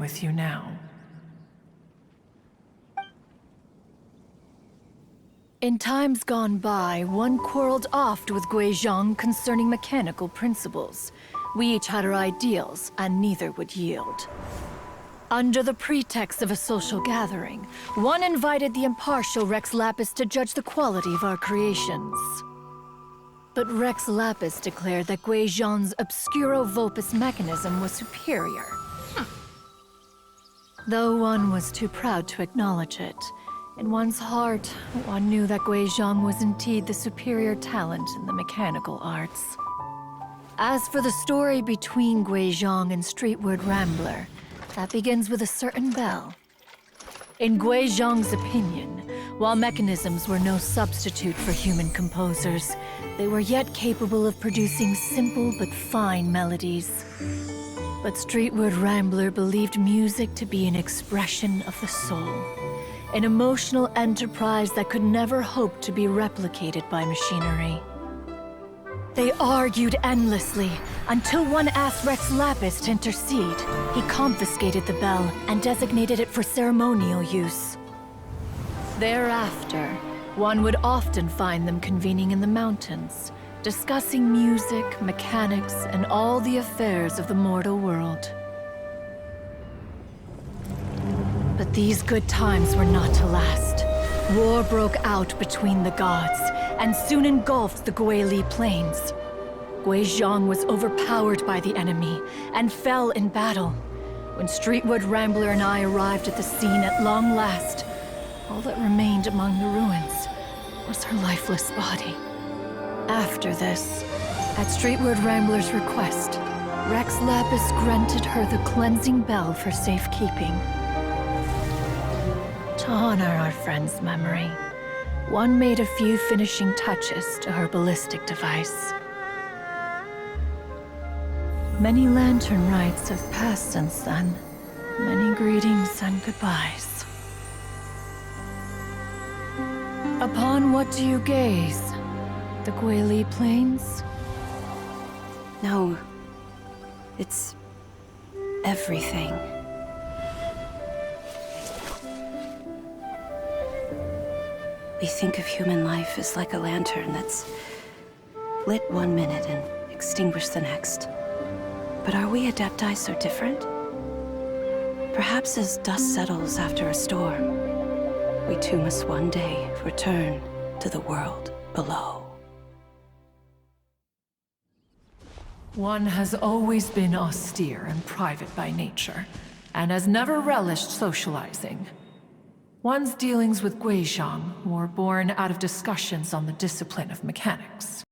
with you now. In times gone by, one quarreled oft with Guizhong concerning mechanical principles. We each had our ideals, and neither would yield. Under the pretext of a social gathering, one invited the impartial Rex Lapis to judge the quality of our creations. But Rex Lapis declared that Guizhong's Obscuro Vulpus mechanism was superior. Though one was too proud to acknowledge it, in one's heart, one knew that Guizhong was indeed the superior talent in the mechanical arts. As for the story between Guizhong and Streetward Rambler, that begins with a certain bell. In Guizhong's opinion, while mechanisms were no substitute for human composers, they were yet capable of producing simple but fine melodies. But Streetward Rambler believed music to be an expression of the soul, an emotional enterprise that could never hope to be replicated by machinery. They argued endlessly, until one asked Rex Lapis to intercede. He confiscated the bell and designated it for ceremonial use. Thereafter, one would often find them convening in the mountains, discussing music, mechanics, and all the affairs of the mortal world. But these good times were not to last. War broke out between the gods, and soon engulfed the Guili Plains. Guizhong was overpowered by the enemy, and fell in battle. When Streetwood Rambler and I arrived at the scene at long last, all that remained among the ruins was her lifeless body. After this, at Streetwood Rambler's request, Rex Lapis granted her the cleansing bell for safekeeping. To honor our friend's memory, one made a few finishing touches to her ballistic device. Many lantern rites have passed since then. Many greetings and goodbyes. Upon what do you gaze? The Guili Plains? No. It's everything. We think of human life as like a lantern that's lit one minute and extinguished the next. But are we Adepti so different? Perhaps as dust settles after a storm, we too must one day return to the world below. One has always been austere and private by nature, and has never relished socializing. One's dealings with Guizhong were born out of discussions on the discipline of mechanics.